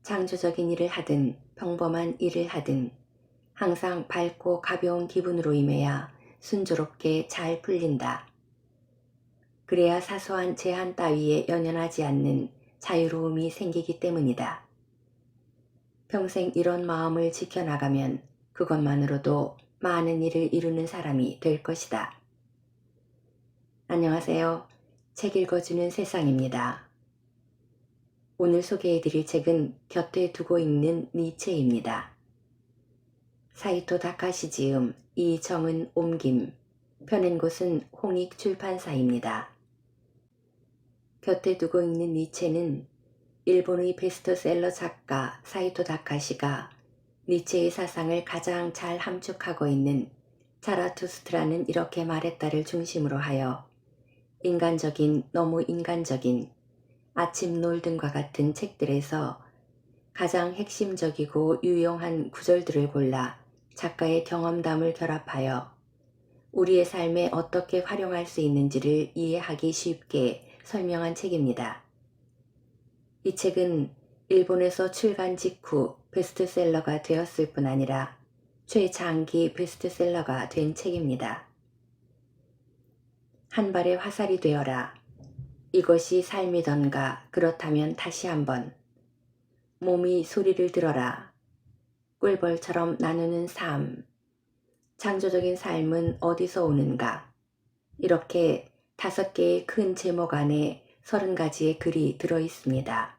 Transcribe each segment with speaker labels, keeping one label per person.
Speaker 1: 창조적인 일을 하든 평범한 일을 하든 항상 밝고 가벼운 기분으로 임해야 순조롭게 잘 풀린다. 그래야 사소한 제한 따위에 연연하지 않는 자유로움이 생기기 때문이다. 평생 이런 마음을 지켜나가면 그것만으로도 많은 일을 이루는 사람이 될 것이다. 안녕하세요. 책 읽어주는 세상입니다. 오늘 소개해드릴 책은 곁에 두고 읽는 니체입니다. 사이토 다카시 지음, 이정은 옮김, 펴낸 곳은 홍익출판사입니다. 곁에 두고 읽는 니체는 일본의 베스트셀러 작가 사이토 다카시가 니체의 사상을 가장 잘 함축하고 있는 자라투스트라는 이렇게 말했다를 중심으로 하여 인간적인, 너무 인간적인, 아침놀 등과 같은 책들에서 가장 핵심적이고 유용한 구절들을 골라 작가의 경험담을 결합하여 우리의 삶에 어떻게 활용할 수 있는지를 이해하기 쉽게 설명한 책입니다. 이 책은 일본에서 출간 직후 베스트셀러가 되었을 뿐 아니라 최장기 베스트셀러가 된 책입니다. 한 발의 화살이 되어라. 이것이 삶이던가 그렇다면 다시 한번. 몸이 소리를 들어라. 꿀벌처럼 나누는 삶. 창조적인 삶은 어디서 오는가. 이렇게 5개의 큰 제목 안에 30가지의 글이 들어있습니다.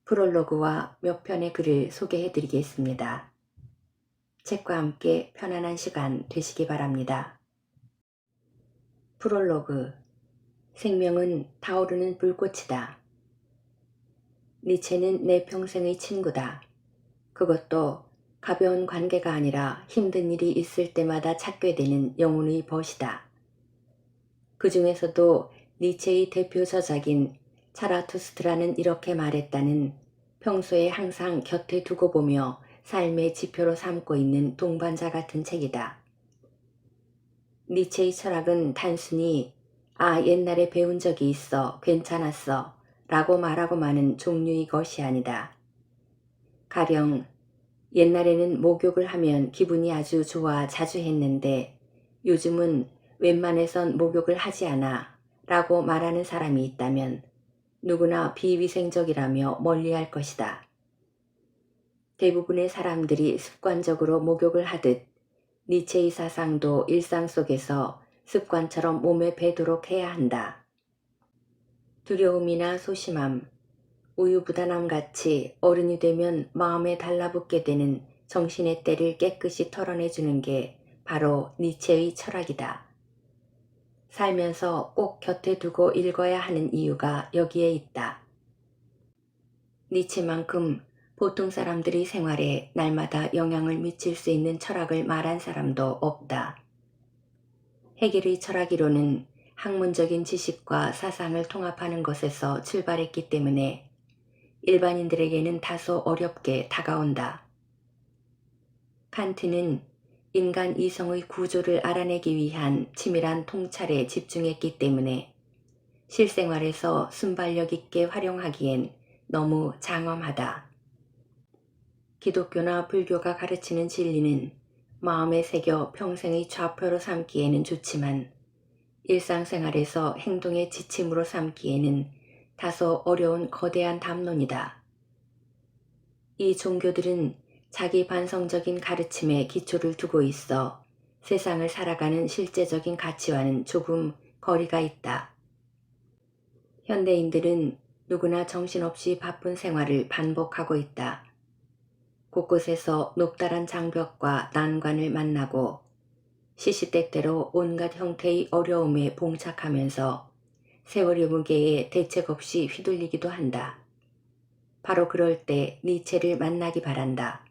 Speaker 1: 프롤로그와 몇 편의 글을 소개해드리겠습니다. 책과 함께 편안한 시간 되시기 바랍니다. 프롤로그. 생명은 타오르는 불꽃이다. 니체는 내 평생의 친구다. 그것도 가벼운 관계가 아니라 힘든 일이 있을 때마다 찾게 되는 영혼의 벗이다. 그 중에서도 니체의 대표 저작인 자라투스트라는 이렇게 말했다는 평소에 항상 곁에 두고 보며 삶의 지표로 삼고 있는 동반자 같은 책이다. 니체의 철학은 단순히 옛날에 배운 적이 있어 괜찮았어 라고 말하고 마는 종류의 것이 아니다. 가령 옛날에는 목욕을 하면 기분이 아주 좋아 자주 했는데 요즘은 웬만해선 목욕을 하지 않아 라고 말하는 사람이 있다면 누구나 비위생적이라며 멀리할 것이다. 대부분의 사람들이 습관적으로 목욕을 하듯 니체의 사상도 일상 속에서 습관처럼 몸에 배도록 해야 한다. 두려움이나 소심함, 우유부단함같이 어른이 되면 마음에 달라붙게 되는 정신의 때를 깨끗이 털어내주는 게 바로 니체의 철학이다. 살면서 꼭 곁에 두고 읽어야 하는 이유가 여기에 있다. 니체만큼 보통 사람들의 생활에 날마다 영향을 미칠 수 있는 철학을 말한 사람도 없다. 헤겔의 철학이론은 학문적인 지식과 사상을 통합하는 것에서 출발했기 때문에 일반인들에게는 다소 어렵게 다가온다. 칸트는 인간 이성의 구조를 알아내기 위한 치밀한 통찰에 집중했기 때문에 실생활에서 순발력 있게 활용하기엔 너무 장엄하다. 기독교나 불교가 가르치는 진리는 마음에 새겨 평생의 좌표로 삼기에는 좋지만 일상생활에서 행동의 지침으로 삼기에는 다소 어려운 거대한 담론이다. 이 종교들은 자기 반성적인 가르침에 기초를 두고 있어 세상을 살아가는 실제적인 가치와는 조금 거리가 있다. 현대인들은 누구나 정신없이 바쁜 생활을 반복하고 있다. 곳곳에서 높다란 장벽과 난관을 만나고 시시때때로 온갖 형태의 어려움에 봉착하면서 세월의 무게에 대책 없이 휘둘리기도 한다. 바로 그럴 때 니체를 만나기 바란다.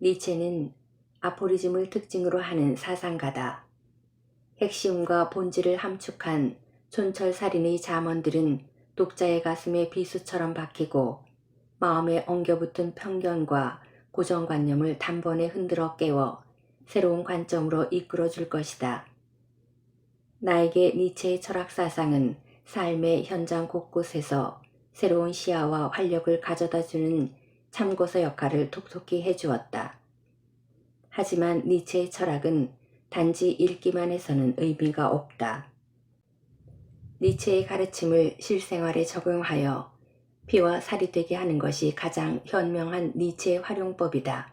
Speaker 1: 니체는 아포리즘을 특징으로 하는 사상가다. 핵심과 본질을 함축한 촌철살인의 잠언들은 독자의 가슴에 비수처럼 박히고 마음에 엉겨붙은 편견과 고정관념을 단번에 흔들어 깨워 새로운 관점으로 이끌어줄 것이다. 나에게 니체의 철학사상은 삶의 현장 곳곳에서 새로운 시야와 활력을 가져다주는 참고서 역할을 톡톡히 해주었다. 하지만 니체의 철학은 단지 읽기만 해서는 의미가 없다. 니체의 가르침을 실생활에 적용하여 피와 살이 되게 하는 것이 가장 현명한 니체의 활용법이다.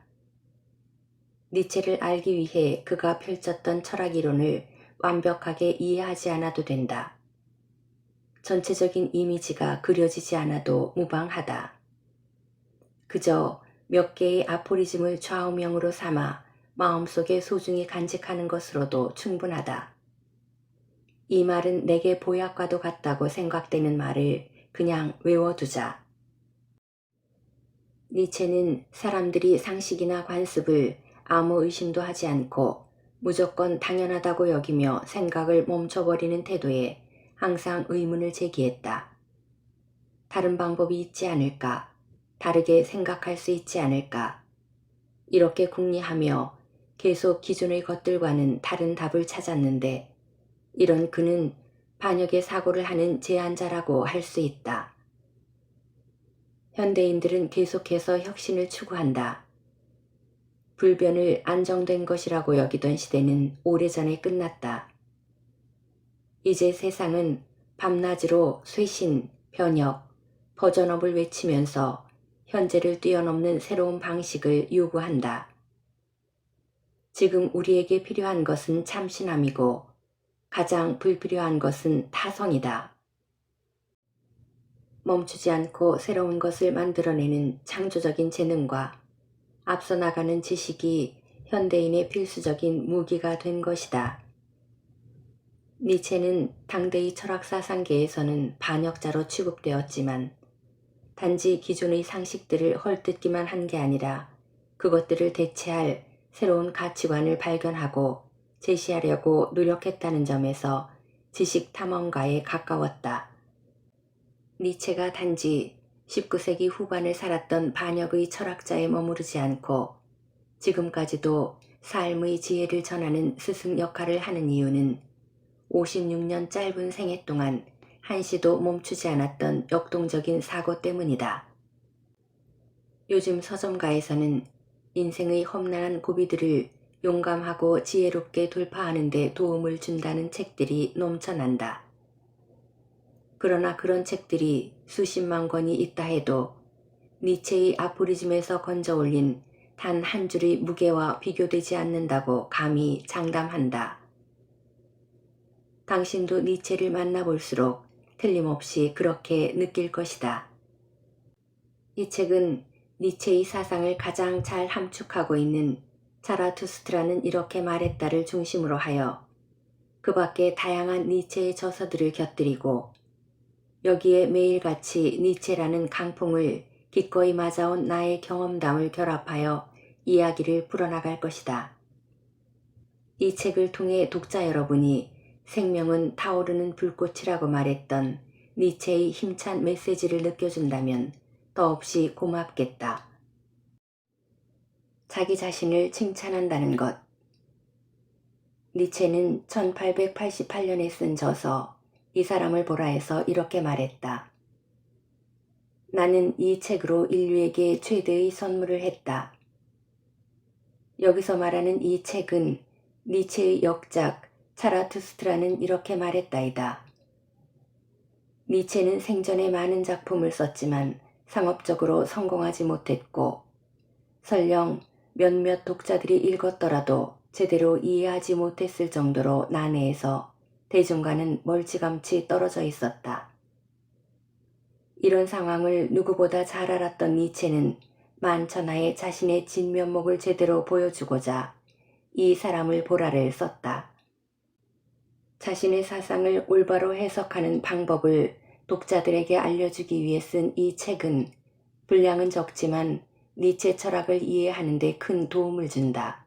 Speaker 1: 니체를 알기 위해 그가 펼쳤던 철학 이론을 완벽하게 이해하지 않아도 된다. 전체적인 이미지가 그려지지 않아도 무방하다. 그저 몇 개의 아포리즘을 좌우명으로 삼아 마음속에 소중히 간직하는 것으로도 충분하다. 이 말은 내게 보약과도 같다고 생각되는 말을 그냥 외워두자. 니체는 사람들이 상식이나 관습을 아무 의심도 하지 않고 무조건 당연하다고 여기며 생각을 멈춰버리는 태도에 항상 의문을 제기했다. 다른 방법이 있지 않을까? 다르게 생각할 수 있지 않을까? 이렇게 궁리하며 계속 기존의 것들과는 다른 답을 찾았는데 이런 그는 반역의 사고를 하는 제안자라고 할 수 있다. 현대인들은 계속해서 혁신을 추구한다. 불변을 안정된 것이라고 여기던 시대는 오래전에 끝났다. 이제 세상은 밤낮으로 쇄신, 변혁, 버전업을 외치면서 현재를 뛰어넘는 새로운 방식을 요구한다. 지금 우리에게 필요한 것은 참신함이고 가장 불필요한 것은 타성이다. 멈추지 않고 새로운 것을 만들어내는 창조적인 재능과 앞서 나가는 지식이 현대인의 필수적인 무기가 된 것이다. 니체는 당대의 철학사상계에서는 반역자로 취급되었지만 단지 기존의 상식들을 헐뜯기만 한 게 아니라 그것들을 대체할 새로운 가치관을 발견하고 제시하려고 노력했다는 점에서 지식 탐험가에 가까웠다. 니체가 단지 19세기 후반을 살았던 반역의 철학자에 머무르지 않고 지금까지도 삶의 지혜를 전하는 스승 역할을 하는 이유는 56년 짧은 생애 동안 한시도 멈추지 않았던 역동적인 사고 때문이다. 요즘 서점가에서는 인생의 험난한 고비들을 용감하고 지혜롭게 돌파하는 데 도움을 준다는 책들이 넘쳐난다. 그러나 그런 책들이 수십만 권이 있다 해도 니체의 아포리즘에서 건져 올린 단 한 줄의 무게와 비교되지 않는다고 감히 장담한다. 당신도 니체를 만나볼수록 틀림없이 그렇게 느낄 것이다. 이 책은 니체의 사상을 가장 잘 함축하고 있는 자라투스트라는 이렇게 말했다를 중심으로 하여 그 밖에 다양한 니체의 저서들을 곁들이고 여기에 매일같이 니체라는 강풍을 기꺼이 맞아온 나의 경험담을 결합하여 이야기를 풀어나갈 것이다. 이 책을 통해 독자 여러분이 생명은 타오르는 불꽃이라고 말했던 니체의 힘찬 메시지를 느껴준다면 더없이 고맙겠다. 자기 자신을 칭찬한다는 것. 니체는 1888년에 쓴 저서 이 사람을 보라 해서 이렇게 말했다. 나는 이 책으로 인류에게 최대의 선물을 했다. 여기서 말하는 이 책은 니체의 역작 자라투스트라는 이렇게 말했다이다. 니체는 생전에 많은 작품을 썼지만 상업적으로 성공하지 못했고 설령 몇몇 독자들이 읽었더라도 제대로 이해하지 못했을 정도로 난해해서 대중과는 멀찌감치 떨어져 있었다. 이런 상황을 누구보다 잘 알았던 니체는 만천하에 자신의 진면목을 제대로 보여주고자 이 사람을 보라를 썼다. 자신의 사상을 올바로 해석하는 방법을 독자들에게 알려주기 위해 쓴 이 책은 분량은 적지만 니체 철학을 이해하는 데 큰 도움을 준다.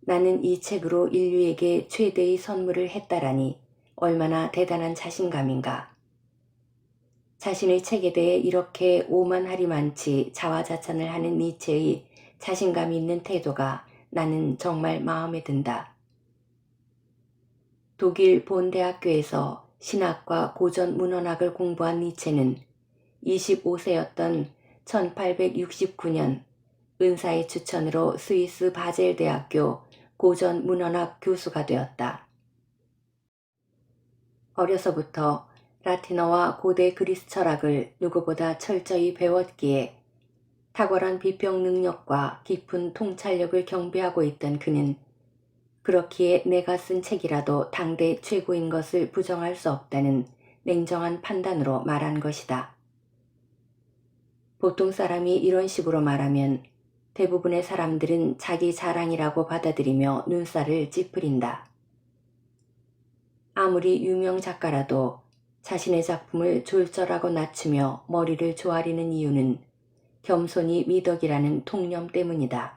Speaker 1: 나는 이 책으로 인류에게 최대의 선물을 했다라니 얼마나 대단한 자신감인가. 자신의 책에 대해 이렇게 오만하리만치 자화자찬을 하는 니체의 자신감 있는 태도가 나는 정말 마음에 든다. 독일 본 대학교에서 신학과 고전 문헌학을 공부한 니체는 25세였던 1869년 은사의 추천으로 스위스 바젤 대학교 고전 문헌학 교수가 되었다. 어려서부터 라틴어와 고대 그리스 철학을 누구보다 철저히 배웠기에 탁월한 비평 능력과 깊은 통찰력을 경비하고 있던 그는 그렇기에 내가 쓴 책이라도 당대 최고인 것을 부정할 수 없다는 냉정한 판단으로 말한 것이다. 보통 사람이 이런 식으로 말하면 대부분의 사람들은 자기 자랑이라고 받아들이며 눈살을 찌푸린다. 아무리 유명 작가라도 자신의 작품을 졸졸하고 낮추며 머리를 조아리는 이유는 겸손이 미덕이라는 통념 때문이다.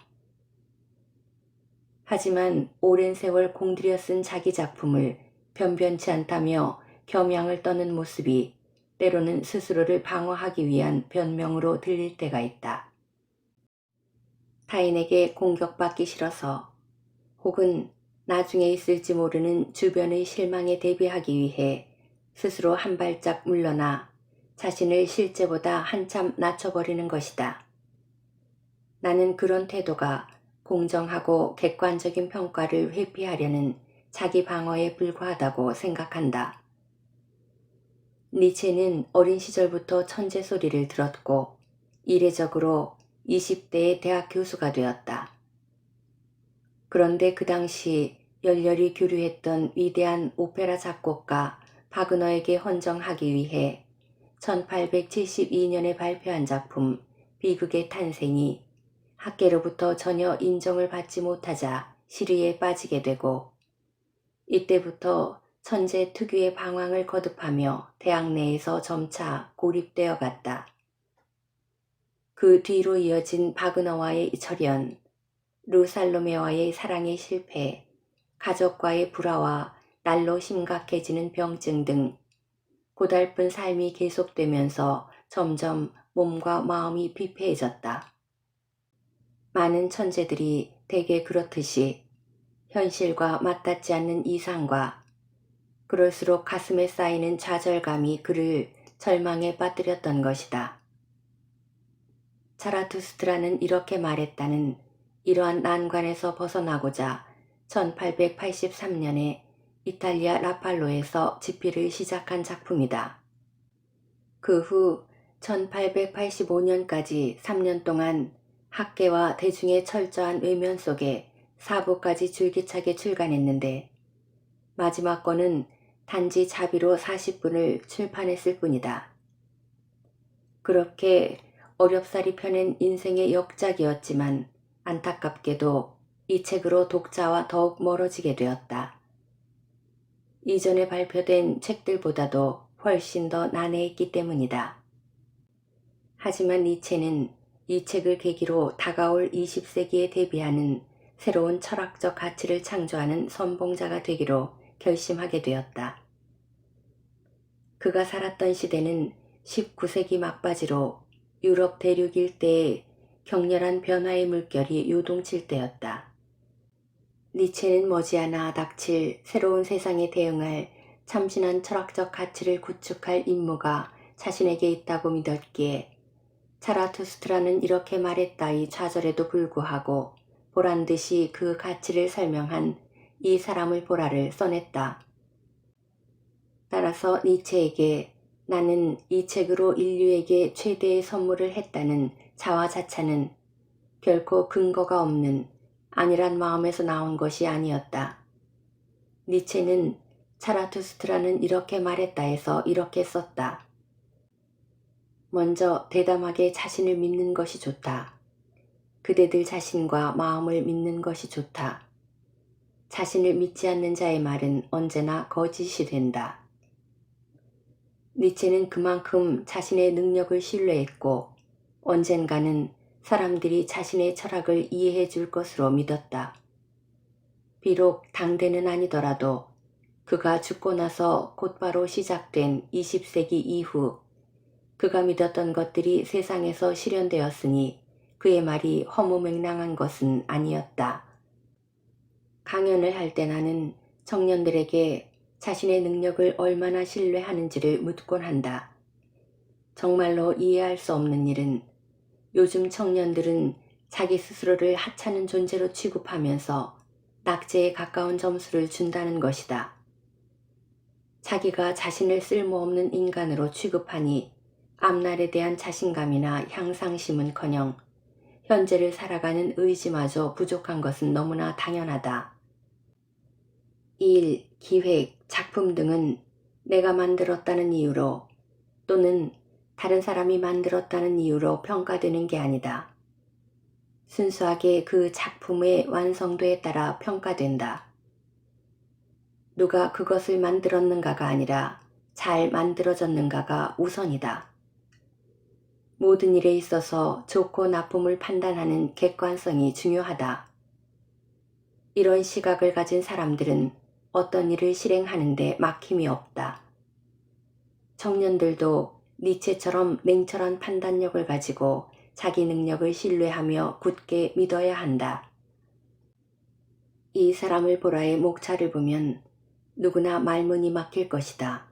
Speaker 1: 하지만 오랜 세월 공들여 쓴 자기 작품을 변변치 않다며 겸양을 떠는 모습이 때로는 스스로를 방어하기 위한 변명으로 들릴 때가 있다. 타인에게 공격받기 싫어서 혹은 나중에 있을지 모르는 주변의 실망에 대비하기 위해 스스로 한 발짝 물러나 자신을 실제보다 한참 낮춰버리는 것이다. 나는 그런 태도가 공정하고 객관적인 평가를 회피하려는 자기 방어에 불과하다고 생각한다. 니체는 어린 시절부터 천재 소리를 들었고 이례적으로 20대의 대학 교수가 되었다. 그런데 그 당시 열렬히 교류했던 위대한 오페라 작곡가 바그너에게 헌정하기 위해 1872년에 발표한 작품 비극의 탄생이 학계로부터 전혀 인정을 받지 못하자 시리에 빠지게 되고 이때부터 천재 특유의 방황을 거듭하며 대학 내에서 점차 고립되어 갔다. 그 뒤로 이어진 바그너와의 절연, 루살로메와의 사랑의 실패, 가족과의 불화와 날로 심각해지는 병증 등 고달픈 삶이 계속되면서 점점 몸과 마음이 피폐해졌다. 많은 천재들이 대개 그렇듯이 현실과 맞닿지 않는 이상과 그럴수록 가슴에 쌓이는 좌절감이 그를 절망에 빠뜨렸던 것이다. 자라투스트라는 이렇게 말했다는 이러한 난관에서 벗어나고자 1883년에 이탈리아 라팔로에서 집필을 시작한 작품이다. 그 후 1885년까지 3년 동안 학계와 대중의 철저한 외면 속에 사부까지 줄기차게 출간했는데 마지막 권은 단지 자비로 40분을 출판했을 뿐이다. 그렇게 어렵사리 펴낸 인생의 역작이었지만 안타깝게도 이 책으로 독자와 더욱 멀어지게 되었다. 이전에 발표된 책들보다도 훨씬 더 난해했기 때문이다. 하지만 니체는 이 책을 계기로 다가올 20세기에 대비하는 새로운 철학적 가치를 창조하는 선봉자가 되기로 결심하게 되었다. 그가 살았던 시대는 19세기 막바지로 유럽 대륙 일대에 격렬한 변화의 물결이 요동칠 때였다. 니체는 머지않아 닥칠 새로운 세상에 대응할 참신한 철학적 가치를 구축할 임무가 자신에게 있다고 믿었기에 자라투스트라는 이렇게 말했다의 좌절에도 불구하고 보란듯이 그 가치를 설명한 이 사람을 보라를 써냈다. 따라서 니체에게 나는 이 책으로 인류에게 최대의 선물을 했다는 자화자찬은 결코 근거가 없는 안일한 마음에서 나온 것이 아니었다. 니체는 자라투스트라는 이렇게 말했다 해서 이렇게 썼다. 먼저 대담하게 자신을 믿는 것이 좋다. 그대들 자신과 마음을 믿는 것이 좋다. 자신을 믿지 않는 자의 말은 언제나 거짓이 된다. 니체는 그만큼 자신의 능력을 신뢰했고 언젠가는 사람들이 자신의 철학을 이해해 줄 것으로 믿었다. 비록 당대는 아니더라도 그가 죽고 나서 곧바로 시작된 20세기 이후 그가 믿었던 것들이 세상에서 실현되었으니 그의 말이 허무맹랑한 것은 아니었다. 강연을 할 때 나는 청년들에게 자신의 능력을 얼마나 신뢰하는지를 묻곤 한다. 정말로 이해할 수 없는 일은 요즘 청년들은 자기 스스로를 하찮은 존재로 취급하면서 낙제에 가까운 점수를 준다는 것이다. 자기가 자신을 쓸모없는 인간으로 취급하니 앞날에 대한 자신감이나 향상심은커녕 현재를 살아가는 의지마저 부족한 것은 너무나 당연하다. 일, 기획, 작품 등은 내가 만들었다는 이유로 또는 다른 사람이 만들었다는 이유로 평가되는 게 아니다. 순수하게 그 작품의 완성도에 따라 평가된다. 누가 그것을 만들었는가가 아니라 잘 만들어졌는가가 우선이다. 모든 일에 있어서 좋고 나쁨을 판단하는 객관성이 중요하다. 이런 시각을 가진 사람들은 어떤 일을 실행하는데 막힘이 없다. 청년들도 니체처럼 냉철한 판단력을 가지고 자기 능력을 신뢰하며 굳게 믿어야 한다. 이 사람을 보라의 목차를 보면 누구나 말문이 막힐 것이다.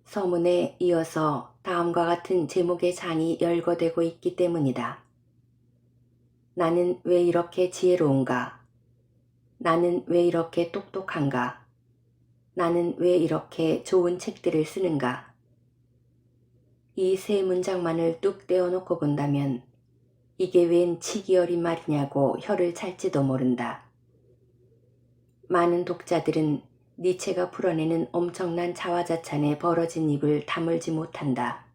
Speaker 1: 서문에 이어서 다음과 같은 제목의 장이 열거되고 있기 때문이다. 나는 왜 이렇게 지혜로운가? 나는 왜 이렇게 똑똑한가? 나는 왜 이렇게 좋은 책들을 쓰는가? 이 세 문장만을 뚝 떼어놓고 본다면 이게 웬 치기 어린 말이냐고 혀를 찰지도 모른다. 많은 독자들은 니체가 풀어내는 엄청난 자화자찬에 벌어진 입을 다물지 못한다.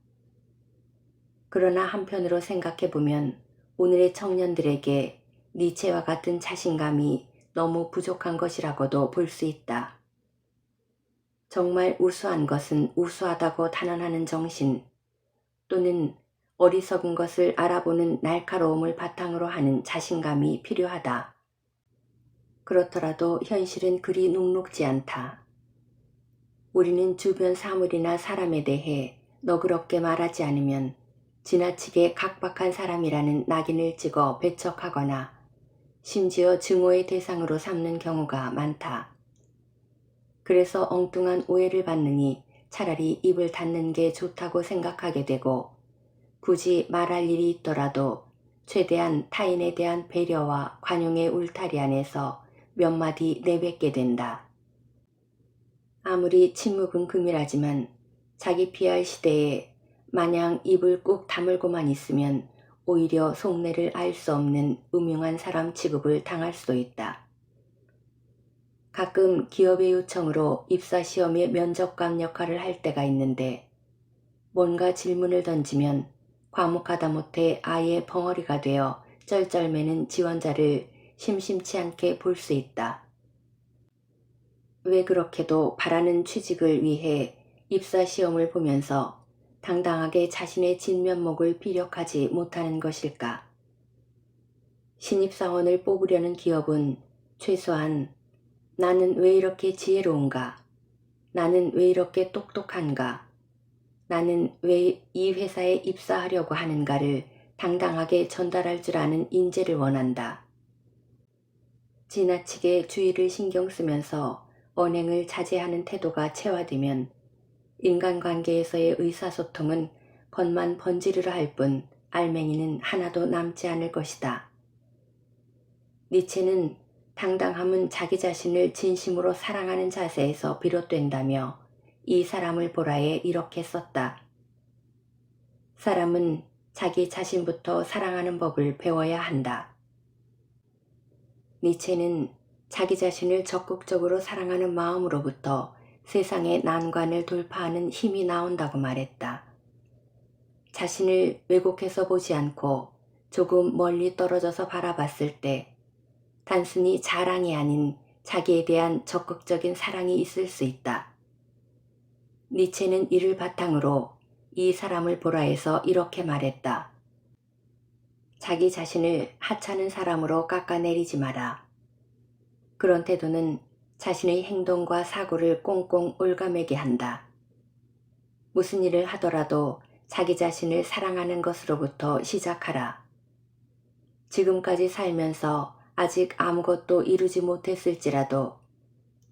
Speaker 1: 그러나 한편으로 생각해보면 오늘의 청년들에게 니체와 같은 자신감이 너무 부족한 것이라고도 볼 수 있다. 정말 우수한 것은 우수하다고 단언하는 정신 또는 어리석은 것을 알아보는 날카로움을 바탕으로 하는 자신감이 필요하다. 그렇더라도 현실은 그리 녹록지 않다. 우리는 주변 사물이나 사람에 대해 너그럽게 말하지 않으면 지나치게 각박한 사람이라는 낙인을 찍어 배척하거나 심지어 증오의 대상으로 삼는 경우가 많다. 그래서 엉뚱한 오해를 받느니 차라리 입을 닫는 게 좋다고 생각하게 되고 굳이 말할 일이 있더라도 최대한 타인에 대한 배려와 관용의 울타리 안에서 몇 마디 내뱉게 된다. 아무리 침묵은 금이라지만 자기 PR 시대에 마냥 입을 꾹 다물고만 있으면 오히려 속내를 알 수 없는 음흉한 사람 취급을 당할 수도 있다. 가끔 기업의 요청으로 입사시험의 면접관 역할을 할 때가 있는데 뭔가 질문을 던지면 과묵하다 못해 아예 벙어리가 되어 쩔쩔매는 지원자를 심심치 않게 볼 수 있다. 왜 그렇게도 바라는 취직을 위해 입사시험을 보면서 당당하게 자신의 진면목을 피력하지 못하는 것일까? 신입사원을 뽑으려는 기업은 최소한 나는 왜 이렇게 지혜로운가? 나는 왜 이렇게 똑똑한가? 나는 왜 이 회사에 입사하려고 하는가를 당당하게 전달할 줄 아는 인재를 원한다. 지나치게 주의를 신경 쓰면서 언행을 자제하는 태도가 체화되면 인간관계에서의 의사소통은 겉만 번지르르 할 뿐 알맹이는 하나도 남지 않을 것이다. 니체는 당당함은 자기 자신을 진심으로 사랑하는 자세에서 비롯된다며 이 사람을 보라에 이렇게 썼다. 사람은 자기 자신부터 사랑하는 법을 배워야 한다. 니체는 자기 자신을 적극적으로 사랑하는 마음으로부터 세상의 난관을 돌파하는 힘이 나온다고 말했다. 자신을 왜곡해서 보지 않고 조금 멀리 떨어져서 바라봤을 때 단순히 자랑이 아닌 자기에 대한 적극적인 사랑이 있을 수 있다. 니체는 이를 바탕으로 이 사람을 보라에서 이렇게 말했다. 자기 자신을 하찮은 사람으로 깎아내리지 마라. 그런 태도는 자신의 행동과 사고를 꽁꽁 올가매게 한다. 무슨 일을 하더라도 자기 자신을 사랑하는 것으로부터 시작하라. 지금까지 살면서 아직 아무것도 이루지 못했을지라도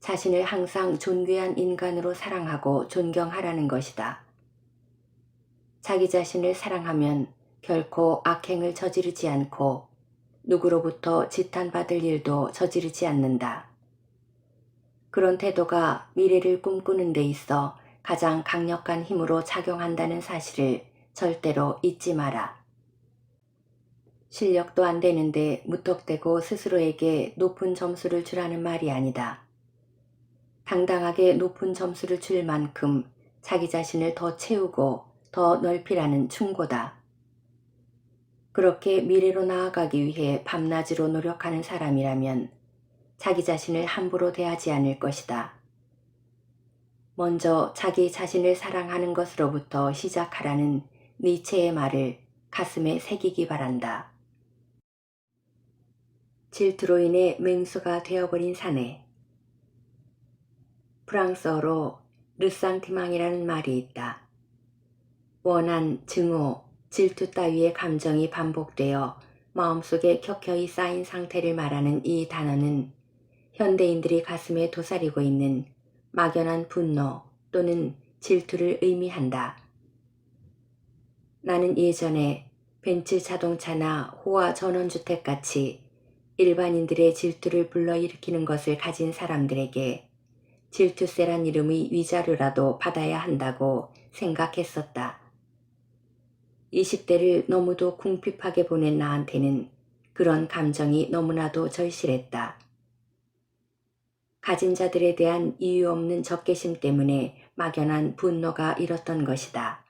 Speaker 1: 자신을 항상 존귀한 인간으로 사랑하고 존경하라는 것이다. 자기 자신을 사랑하면 결코 악행을 저지르지 않고 누구로부터 지탄받을 일도 저지르지 않는다. 그런 태도가 미래를 꿈꾸는 데 있어 가장 강력한 힘으로 작용한다는 사실을 절대로 잊지 마라. 실력도 안 되는데 무턱대고 스스로에게 높은 점수를 주라는 말이 아니다. 당당하게 높은 점수를 줄 만큼 자기 자신을 더 채우고 더 넓히라는 충고다. 그렇게 미래로 나아가기 위해 밤낮으로 노력하는 사람이라면 자기 자신을 함부로 대하지 않을 것이다. 먼저 자기 자신을 사랑하는 것으로부터 시작하라는 니체의 말을 가슴에 새기기 바란다. 질투로 인해 맹수가 되어버린 사내. 프랑스어로 르상티망이라는 말이 있다. 원한, 증오, 질투 따위의 감정이 반복되어 마음속에 켜켜이 쌓인 상태를 말하는 이 단어는 현대인들이 가슴에 도사리고 있는 막연한 분노 또는 질투를 의미한다. 나는 예전에 벤츠 자동차나 호화 전원주택같이 일반인들의 질투를 불러일으키는 것을 가진 사람들에게 질투세란 이름의 위자료라도 받아야 한다고 생각했었다. 20대를 너무도 궁핍하게 보낸 나한테는 그런 감정이 너무나도 절실했다. 가진 자들에 대한 이유 없는 적개심 때문에 막연한 분노가 일었던 것이다.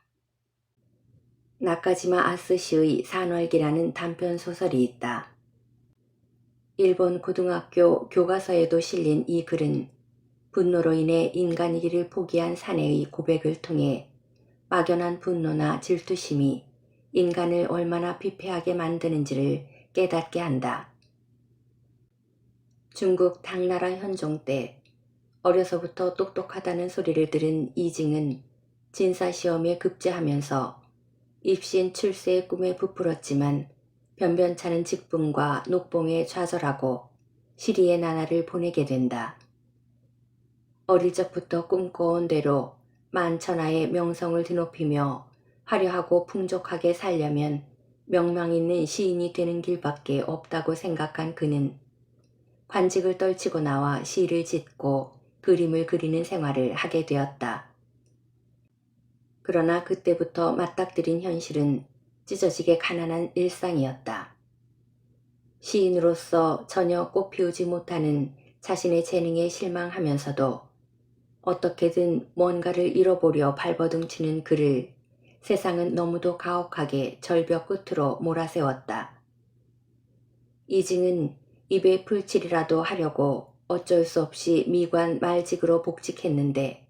Speaker 1: 나카지마 아스시의 산월기라는 단편소설이 있다. 일본 고등학교 교과서에도 실린 이 글은 분노로 인해 인간이기를 포기한 사내의 고백을 통해 막연한 분노나 질투심이 인간을 얼마나 피폐하게 만드는지를 깨닫게 한다. 중국 당나라 현종 때 어려서부터 똑똑하다는 소리를 들은 이징은 진사시험에 급제하면서 입신 출세의 꿈에 부풀었지만 변변찮은 직분과 녹봉에 좌절하고 시리의 나날을 보내게 된다. 어릴 적부터 꿈꿔온 대로 만천하의 명성을 드높이며 화려하고 풍족하게 살려면 명망 있는 시인이 되는 길밖에 없다고 생각한 그는 관직을 떨치고 나와 시를 짓고 그림을 그리는 생활을 하게 되었다. 그러나 그때부터 맞닥뜨린 현실은 찢어지게 가난한 일상이었다. 시인으로서 전혀 꽃피우지 못하는 자신의 재능에 실망하면서도 어떻게든 뭔가를 잃어보려 발버둥치는 그를 세상은 너무도 가혹하게 절벽 끝으로 몰아세웠다. 이징은 입에 풀칠이라도 하려고 어쩔 수 없이 미관 말직으로 복직했는데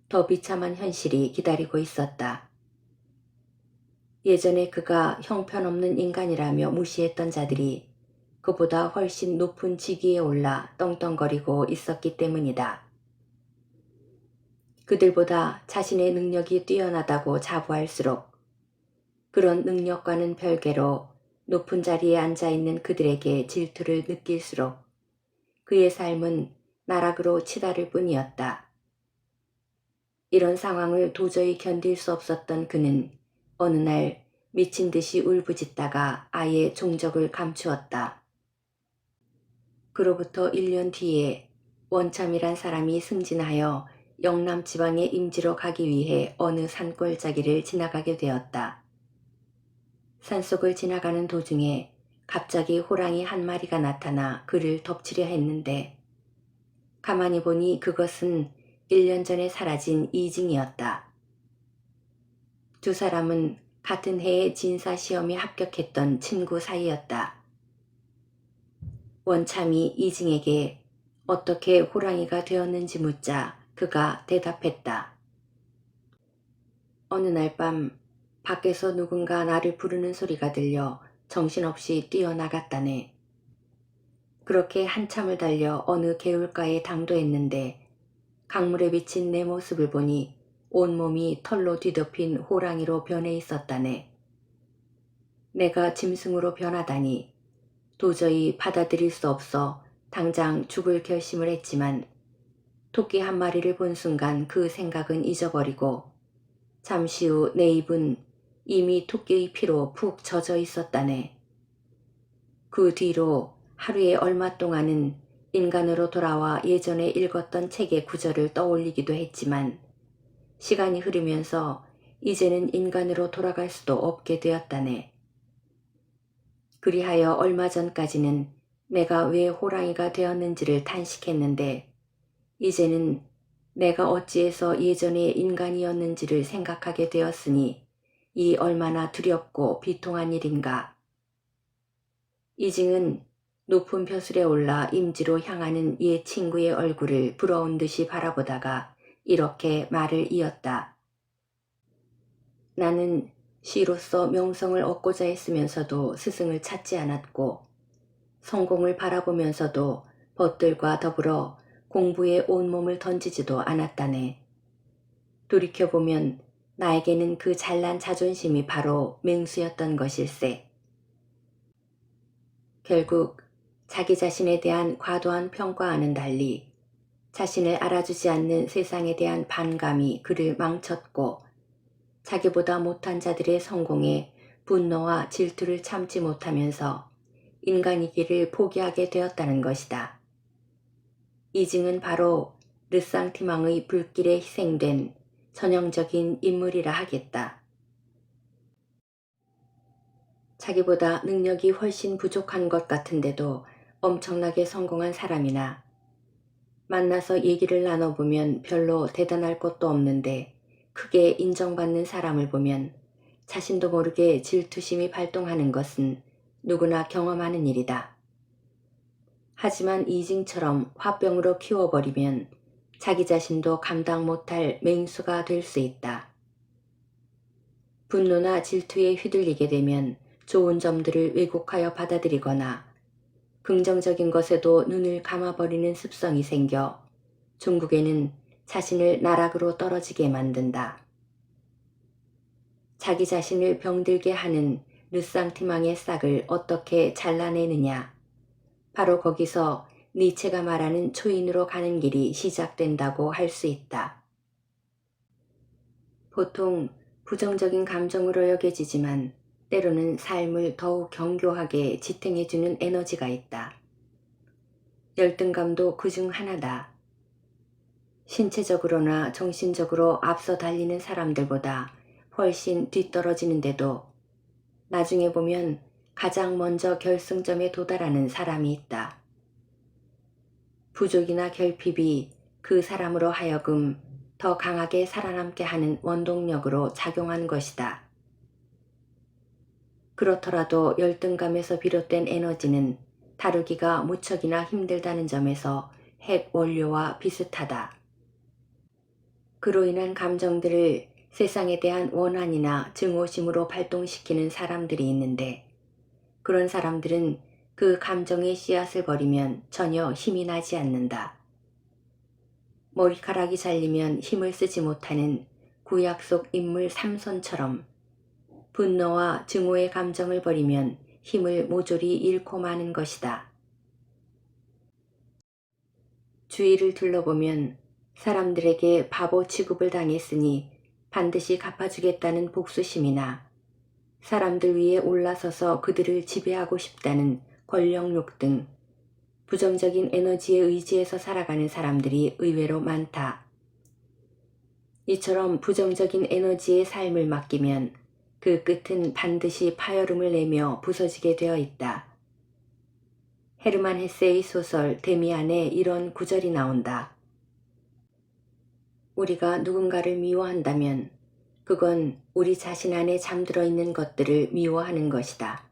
Speaker 1: 더 비참한 현실이 기다리고 있었다. 예전에 그가 형편없는 인간이라며 무시했던 자들이 그보다 훨씬 높은 직위에 올라 떵떵거리고 있었기 때문이다. 그들보다 자신의 능력이 뛰어나다고 자부할수록 그런 능력과는 별개로 높은 자리에 앉아있는 그들에게 질투를 느낄수록 그의 삶은 나락으로 치달을 뿐이었다. 이런 상황을 도저히 견딜 수 없었던 그는 어느 날 미친 듯이 울부짖다가 아예 종적을 감추었다. 그로부터 1년 뒤에 원참이란 사람이 승진하여 영남 지방의 임지로 가기 위해 어느 산골짜기를 지나가게 되었다. 산속을 지나가는 도중에 갑자기 호랑이 한 마리가 나타나 그를 덮치려 했는데 가만히 보니 그것은 1년 전에 사라진 이징이었다. 두 사람은 같은 해에 진사시험에 합격했던 친구 사이였다. 원참이 이징에게 어떻게 호랑이가 되었는지 묻자 그가 대답했다. 어느 날 밤 밖에서 누군가 나를 부르는 소리가 들려 정신없이 뛰어나갔다네. 그렇게 한참을 달려 어느 개울가에 당도했는데 강물에 비친 내 모습을 보니 온몸이 털로 뒤덮인 호랑이로 변해 있었다네. 내가 짐승으로 변하다니 도저히 받아들일 수 없어 당장 죽을 결심을 했지만 토끼 한 마리를 본 순간 그 생각은 잊어버리고 잠시 후 내 입은 이미 토끼의 피로 푹 젖어 있었다네. 그 뒤로 하루에 얼마 동안은 인간으로 돌아와 예전에 읽었던 책의 구절을 떠올리기도 했지만 시간이 흐르면서 이제는 인간으로 돌아갈 수도 없게 되었다네. 그리하여 얼마 전까지는 내가 왜 호랑이가 되었는지를 탄식했는데 이제는 내가 어찌해서 예전에 인간이었는지를 생각하게 되었으니 이 얼마나 두렵고 비통한 일인가. 이징은 높은 벼슬에 올라 임지로 향하는 옛 친구의 얼굴을 부러운 듯이 바라보다가 이렇게 말을 이었다. 나는 시로서 명성을 얻고자 했으면서도 스승을 찾지 않았고 성공을 바라보면서도 벗들과 더불어 공부에 온몸을 던지지도 않았다네. 돌이켜보면 나에게는 그 잘난 자존심이 바로 맹수였던 것일세. 결국 자기 자신에 대한 과도한 평가와는 달리 자신을 알아주지 않는 세상에 대한 반감이 그를 망쳤고 자기보다 못한 자들의 성공에 분노와 질투를 참지 못하면서 인간이기를 포기하게 되었다는 것이다. 이징은 바로 르상티망의 불길에 희생된 전형적인 인물이라 하겠다. 자기보다 능력이 훨씬 부족한 것 같은데도 엄청나게 성공한 사람이나 만나서 얘기를 나눠보면 별로 대단할 것도 없는데 크게 인정받는 사람을 보면 자신도 모르게 질투심이 발동하는 것은 누구나 경험하는 일이다. 하지만 이징처럼 화병으로 키워버리면 자기 자신도 감당 못할 맹수가 될 수 있다. 분노나 질투에 휘둘리게 되면 좋은 점들을 왜곡하여 받아들이거나 긍정적인 것에도 눈을 감아버리는 습성이 생겨 종국에는 자신을 나락으로 떨어지게 만든다. 자기 자신을 병들게 하는 르상티망의 싹을 어떻게 잘라내느냐. 바로 거기서 니체가 말하는 초인으로 가는 길이 시작된다고 할 수 있다. 보통 부정적인 감정으로 여겨지지만 때로는 삶을 더욱 견고하게 지탱해주는 에너지가 있다. 열등감도 그중 하나다. 신체적으로나 정신적으로 앞서 달리는 사람들보다 훨씬 뒤떨어지는데도 나중에 보면 가장 먼저 결승점에 도달하는 사람이 있다. 부족이나 결핍이 그 사람으로 하여금 더 강하게 살아남게 하는 원동력으로 작용한 것이다. 그렇더라도 열등감에서 비롯된 에너지는 다루기가 무척이나 힘들다는 점에서 핵 원료와 비슷하다. 그로 인한 감정들을 세상에 대한 원한이나 증오심으로 발동시키는 사람들이 있는데 그런 사람들은 그 감정의 씨앗을 버리면 전혀 힘이 나지 않는다. 머리카락이 잘리면 힘을 쓰지 못하는 구약 속 인물 삼손처럼 분노와 증오의 감정을 버리면 힘을 모조리 잃고 마는 것이다. 주위를 둘러보면 사람들에게 바보 취급을 당했으니 반드시 갚아주겠다는 복수심이나 사람들 위에 올라서서 그들을 지배하고 싶다는 권력욕 등 부정적인 에너지에 의지해서 살아가는 사람들이 의외로 많다. 이처럼 부정적인 에너지의 삶을 맡기면 그 끝은 반드시 파열음을 내며 부서지게 되어 있다. 헤르만 헤세의 소설 데미안에 이런 구절이 나온다. 우리가 누군가를 미워한다면 그건 우리 자신 안에 잠들어 있는 것들을 미워하는 것이다.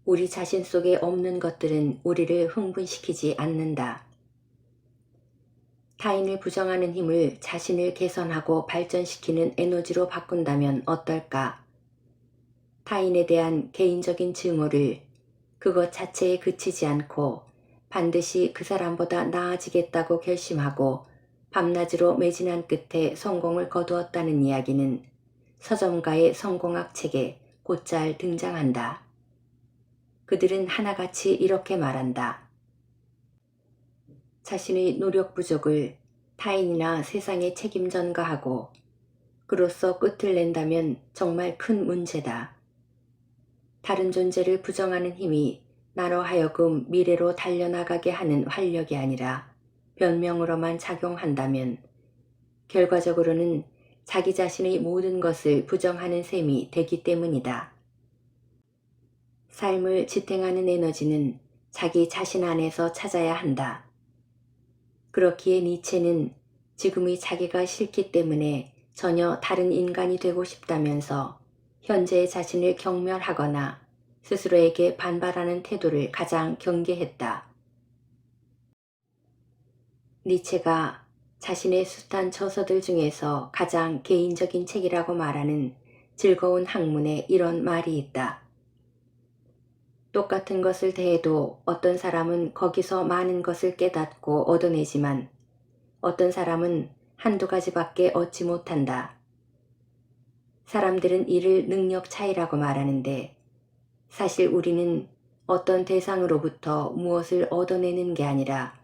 Speaker 1: 우리 자신 속에 없는 것들은 우리를 흥분시키지 않는다. 타인을 부정하는 힘을 자신을 개선하고 발전시키는 에너지로 바꾼다면 어떨까? 타인에 대한 개인적인 증오를 그것 자체에 그치지 않고 반드시 그 사람보다 나아지겠다고 결심하고 밤낮으로 매진한 끝에 성공을 거두었다는 이야기는 서점가의 성공학 책에 곧잘 등장한다. 그들은 하나같이 이렇게 말한다. 자신의 노력 부족을 타인이나 세상에 책임 전가하고 그로써 끝을 낸다면 정말 큰 문제다. 다른 존재를 부정하는 힘이 나로 하여금 미래로 달려나가게 하는 활력이 아니라 변명으로만 작용한다면 결과적으로는 자기 자신의 모든 것을 부정하는 셈이 되기 때문이다. 삶을 지탱하는 에너지는 자기 자신 안에서 찾아야 한다. 그렇기에 니체는 지금의 자기가 싫기 때문에 전혀 다른 인간이 되고 싶다면서 현재의 자신을 경멸하거나 스스로에게 반발하는 태도를 가장 경계했다. 니체가 자신의 숱한 저서들 중에서 가장 개인적인 책이라고 말하는 즐거운 학문에 이런 말이 있다. 똑같은 것을 대해도 어떤 사람은 거기서 많은 것을 깨닫고 얻어내지만 어떤 사람은 한두 가지밖에 얻지 못한다. 사람들은 이를 능력 차이라고 말하는데 사실 우리는 어떤 대상으로부터 무엇을 얻어내는 게 아니라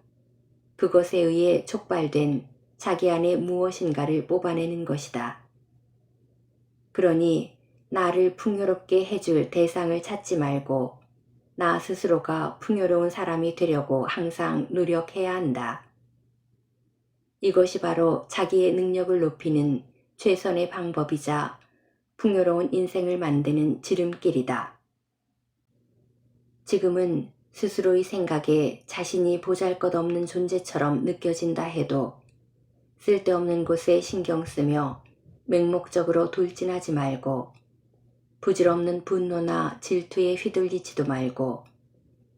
Speaker 1: 그것에 의해 촉발된 자기 안에 무엇인가를 뽑아내는 것이다. 그러니 나를 풍요롭게 해줄 대상을 찾지 말고 나 스스로가 풍요로운 사람이 되려고 항상 노력해야 한다. 이것이 바로 자기의 능력을 높이는 최선의 방법이자 풍요로운 인생을 만드는 지름길이다. 지금은 스스로의 생각에 자신이 보잘것없는 존재처럼 느껴진다 해도 쓸데없는 곳에 신경 쓰며 맹목적으로 돌진하지 말고 부질없는 분노나 질투에 휘둘리지도 말고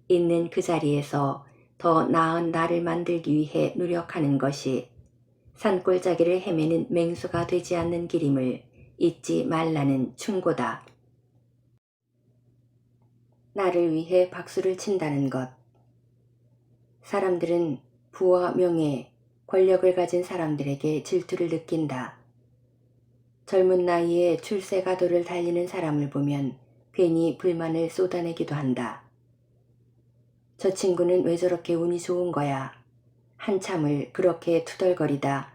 Speaker 1: 있는 그 자리에서 더 나은 나를 만들기 위해 노력하는 것이 산골짜기를 헤매는 맹수가 되지 않는 길임을 잊지 말라는 충고다. 나를 위해 박수를 친다는 것. 사람들은 부와 명예, 권력을 가진 사람들에게 질투를 느낀다. 젊은 나이에 출세가도를 달리는 사람을 보면 괜히 불만을 쏟아내기도 한다. 저 친구는 왜 저렇게 운이 좋은 거야? 한참을 그렇게 투덜거리다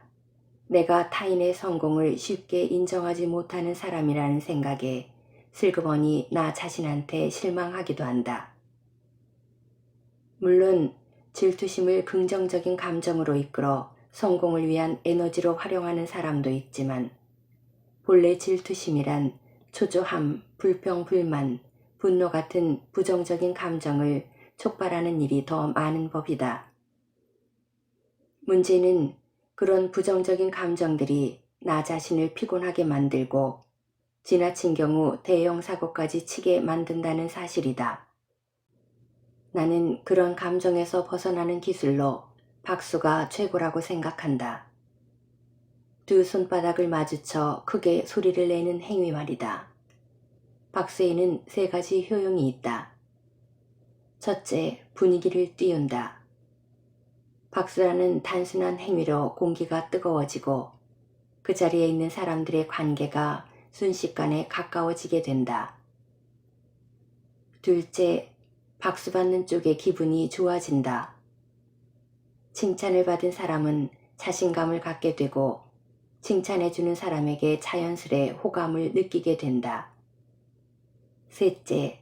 Speaker 1: 내가 타인의 성공을 쉽게 인정하지 못하는 사람이라는 생각에 슬그머니 나 자신한테 실망하기도 한다. 물론 질투심을 긍정적인 감정으로 이끌어 성공을 위한 에너지로 활용하는 사람도 있지만 본래 질투심이란 초조함, 불평, 불만, 분노 같은 부정적인 감정을 촉발하는 일이 더 많은 법이다. 문제는 그런 부정적인 감정들이 나 자신을 피곤하게 만들고 지나친 경우 대형 사고까지 치게 만든다는 사실이다. 나는 그런 감정에서 벗어나는 기술로 박수가 최고라고 생각한다. 두 손바닥을 마주쳐 크게 소리를 내는 행위 말이다. 박수에는 3가지 효용이 있다. 첫째, 분위기를 띄운다. 박수라는 단순한 행위로 공기가 뜨거워지고 그 자리에 있는 사람들의 관계가 순식간에 가까워지게 된다. 둘째, 박수 받는 쪽의 기분이 좋아진다. 칭찬을 받은 사람은 자신감을 갖게 되고 칭찬해주는 사람에게 자연스레 호감을 느끼게 된다. 셋째,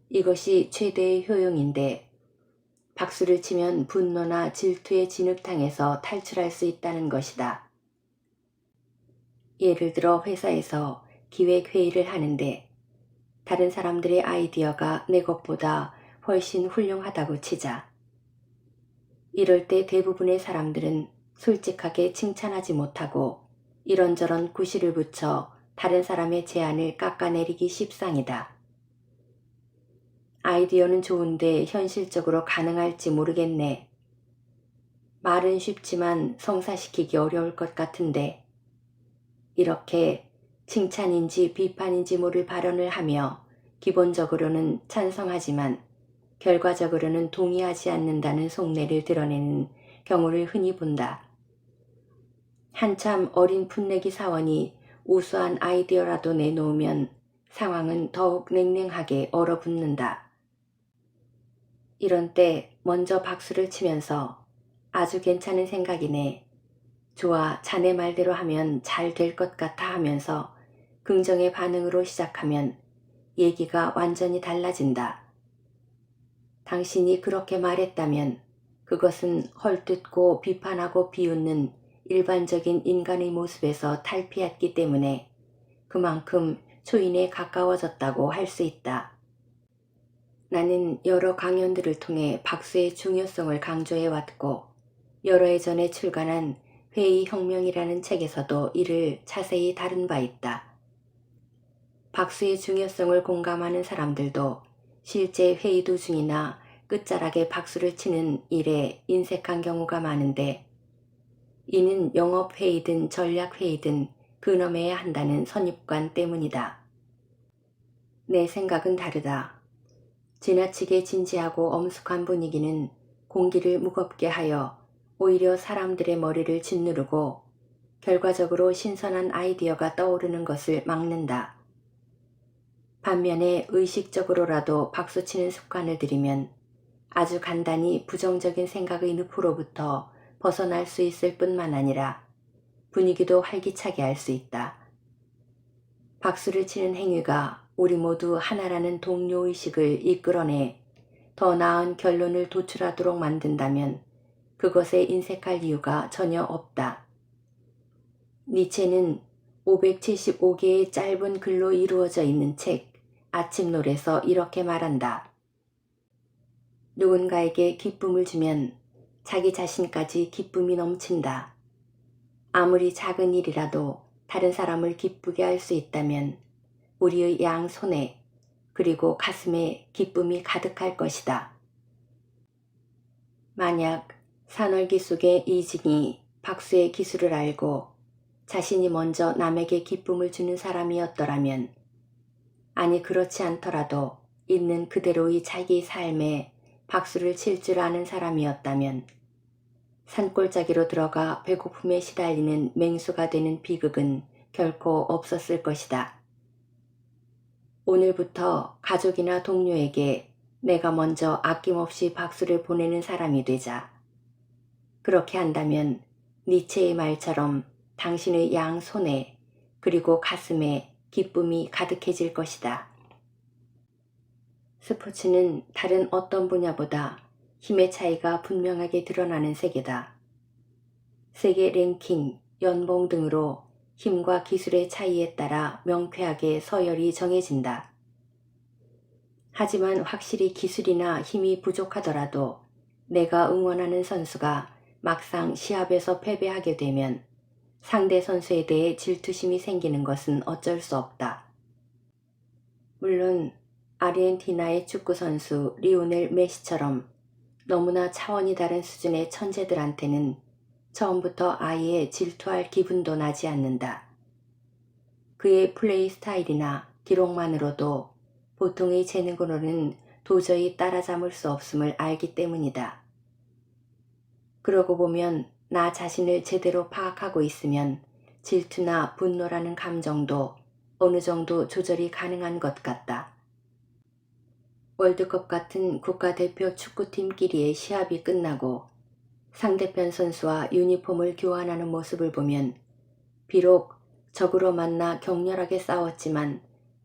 Speaker 1: 이것이 최대의 효용인데 박수를 치면 분노나 질투의 진흙탕에서 탈출할 수 있다는 것이다. 예를 들어 회사에서 기획회의를 하는데 다른 사람들의 아이디어가 내 것보다 훨씬 훌륭하다고 치자. 이럴 때 대부분의 사람들은 솔직하게 칭찬하지 못하고 이런저런 구실을 붙여 다른 사람의 제안을 깎아내리기 십상이다. 아이디어는 좋은데 현실적으로 가능할지 모르겠네. 말은 쉽지만 성사시키기 어려울 것 같은데. 이렇게 칭찬인지 비판인지 모를 발언을 하며 기본적으로는 찬성하지만 결과적으로는 동의하지 않는다는 속내를 드러내는 경우를 흔히 본다. 한참 어린 풋내기 사원이 우수한 아이디어라도 내놓으면 상황은 더욱 냉랭하게 얼어붙는다. 이런 때 먼저 박수를 치면서 아주 괜찮은 생각이네. 좋아, 자네 말대로 하면 잘 될 것 같아 하면서 긍정의 반응으로 시작하면 얘기가 완전히 달라진다. 당신이 그렇게 말했다면 그것은 헐뜯고 비판하고 비웃는 일반적인 인간의 모습에서 탈피했기 때문에 그만큼 초인에 가까워졌다고 할 수 있다. 나는 여러 강연들을 통해 박수의 중요성을 강조해 왔고 여러 해 전에 출간한 회의혁명이라는 책에서도 이를 자세히 다룬 바 있다. 박수의 중요성을 공감하는 사람들도 실제 회의 도중이나 끝자락에 박수를 치는 일에 인색한 경우가 많은데 이는 영업회의든 전략회의든 근엄해야 한다는 선입관 때문이다. 내 생각은 다르다. 지나치게 진지하고 엄숙한 분위기는 공기를 무겁게 하여 오히려 사람들의 머리를 짓누르고 결과적으로 신선한 아이디어가 떠오르는 것을 막는다. 반면에 의식적으로라도 박수치는 습관을 들이면 아주 간단히 부정적인 생각의 늪으로부터 벗어날 수 있을 뿐만 아니라 분위기도 활기차게 할 수 있다. 박수를 치는 행위가 우리 모두 하나라는 동료의식을 이끌어내 더 나은 결론을 도출하도록 만든다면 그것에 인색할 이유가 전혀 없다. 니체는 575개의 짧은 글로 이루어져 있는 책 아침놀에서 이렇게 말한다. 누군가에게 기쁨을 주면 자기 자신까지 기쁨이 넘친다. 아무리 작은 일이라도 다른 사람을 기쁘게 할 수 있다면 우리의 양 손에 그리고 가슴에 기쁨이 가득할 것이다. 만약 산월기 속의 이진이 박수의 기술을 알고 자신이 먼저 남에게 기쁨을 주는 사람이었더라면, 아니 그렇지 않더라도 있는 그대로의 자기 삶에 박수를 칠 줄 아는 사람이었다면 산골짜기로 들어가 배고픔에 시달리는 맹수가 되는 비극은 결코 없었을 것이다. 오늘부터 가족이나 동료에게 내가 먼저 아낌없이 박수를 보내는 사람이 되자. 그렇게 한다면 니체의 말처럼 당신의 양 손에 그리고 가슴에 기쁨이 가득해질 것이다. 스포츠는 다른 어떤 분야보다 힘의 차이가 분명하게 드러나는 세계다. 세계 랭킹, 연봉 등으로 힘과 기술의 차이에 따라 명쾌하게 서열이 정해진다. 하지만 확실히 기술이나 힘이 부족하더라도 내가 응원하는 선수가 막상 시합에서 패배하게 되면 상대 선수에 대해 질투심이 생기는 것은 어쩔 수 없다. 물론 아르헨티나의 축구 선수 리오넬 메시처럼 너무나 차원이 다른 수준의 천재들한테는 처음부터 아예 질투할 기분도 나지 않는다. 그의 플레이 스타일이나 기록만으로도 보통의 재능으로는 도저히 따라잡을 수 없음을 알기 때문이다. 그러고 보면 나 자신을 제대로 파악하고 있으면 질투나 분노라는 감정도 어느 정도 조절이 가능한 것 같다. 월드컵 같은 국가대표 축구팀끼리의 시합이 끝나고 상대편 선수와 유니폼을 교환하는 모습을 보면 비록 적으로 만나 격렬하게 싸웠지만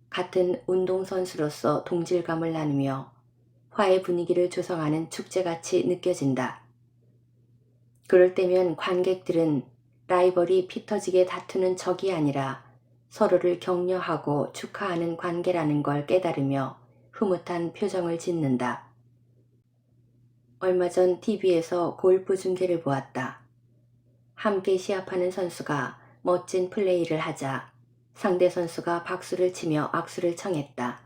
Speaker 1: 같은 운동선수로서 동질감을 나누며 화해 분위기를 조성하는 축제같이 느껴진다. 그럴 때면 관객들은 라이벌이 피 터지게 다투는 적이 아니라 서로를 격려하고 축하하는 관계라는 걸 깨달으며 흐뭇한 표정을 짓는다. 얼마 전 TV에서 골프 중계를 보았다. 함께 시합하는 선수가 멋진 플레이를 하자 상대 선수가 박수를 치며 악수를 청했다.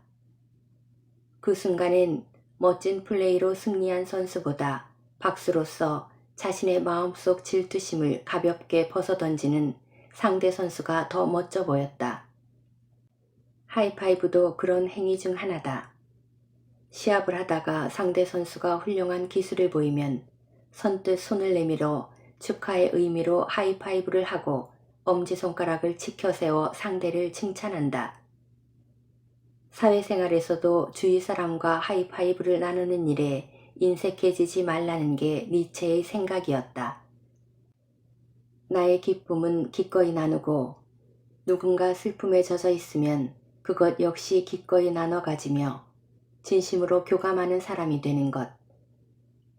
Speaker 1: 그 순간엔 멋진 플레이로 승리한 선수보다 박수로서 자신의 마음속 질투심을 가볍게 벗어던지는 상대 선수가 더 멋져 보였다. 하이파이브도 그런 행위 중 하나다. 시합을 하다가 상대 선수가 훌륭한 기술을 보이면 선뜻 손을 내밀어 축하의 의미로 하이파이브를 하고 엄지손가락을 치켜세워 상대를 칭찬한다. 사회생활에서도 주위 사람과 하이파이브를 나누는 일에 인색해지지 말라는 게 니체의 생각이었다. 나의 기쁨은 기꺼이 나누고 누군가 슬픔에 젖어 있으면 그것 역시 기꺼이 나눠 가지며 진심으로 교감하는 사람이 되는 것.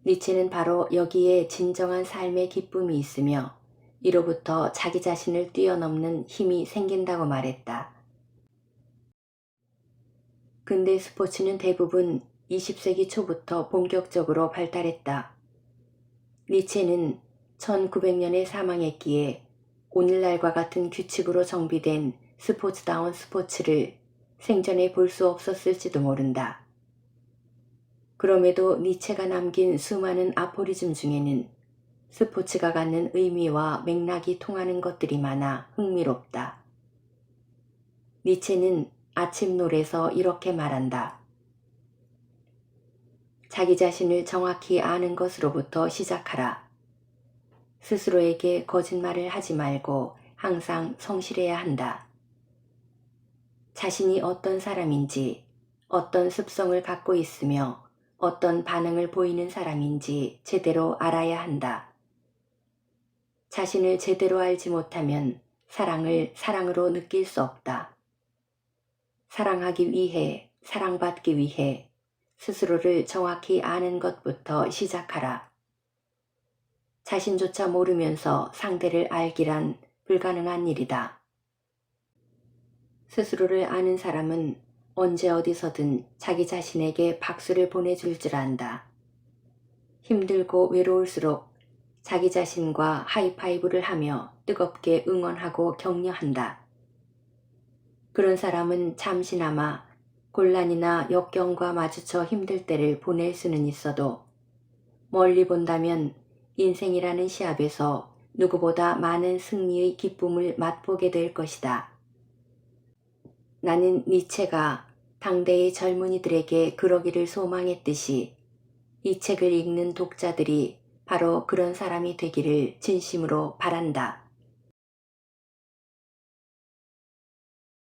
Speaker 1: 니체는 바로 여기에 진정한 삶의 기쁨이 있으며 이로부터 자기 자신을 뛰어넘는 힘이 생긴다고 말했다. 근대 스포츠는 대부분 20세기 초부터 본격적으로 발달했다. 니체는 1900년에 사망했기에 오늘날과 같은 규칙으로 정비된 스포츠다운 스포츠를 생전에 볼 수 없었을지도 모른다. 그럼에도 니체가 남긴 수많은 아포리즘 중에는 스포츠가 갖는 의미와 맥락이 통하는 것들이 많아 흥미롭다. 니체는 아침놀에서 이렇게 말한다. 자기 자신을 정확히 아는 것으로부터 시작하라. 스스로에게 거짓말을 하지 말고 항상 성실해야 한다. 자신이 어떤 사람인지, 어떤 습성을 갖고 있으며 어떤 반응을 보이는 사람인지 제대로 알아야 한다. 자신을 제대로 알지 못하면 사랑을 사랑으로 느낄 수 없다. 사랑하기 위해, 사랑받기 위해 스스로를 정확히 아는 것부터 시작하라. 자신조차 모르면서 상대를 알기란 불가능한 일이다. 스스로를 아는 사람은 언제 어디서든 자기 자신에게 박수를 보내줄 줄 안다. 힘들고 외로울수록 자기 자신과 하이파이브를 하며 뜨겁게 응원하고 격려한다. 그런 사람은 잠시나마 곤란이나 역경과 마주쳐 힘들 때를 보낼 수는 있어도 멀리 본다면 인생이라는 시합에서 누구보다 많은 승리의 기쁨을 맛보게 될 것이다. 나는 니체가 당대의 젊은이들에게 그러기를 소망했듯이 이 책을 읽는 독자들이 바로 그런 사람이 되기를 진심으로 바란다.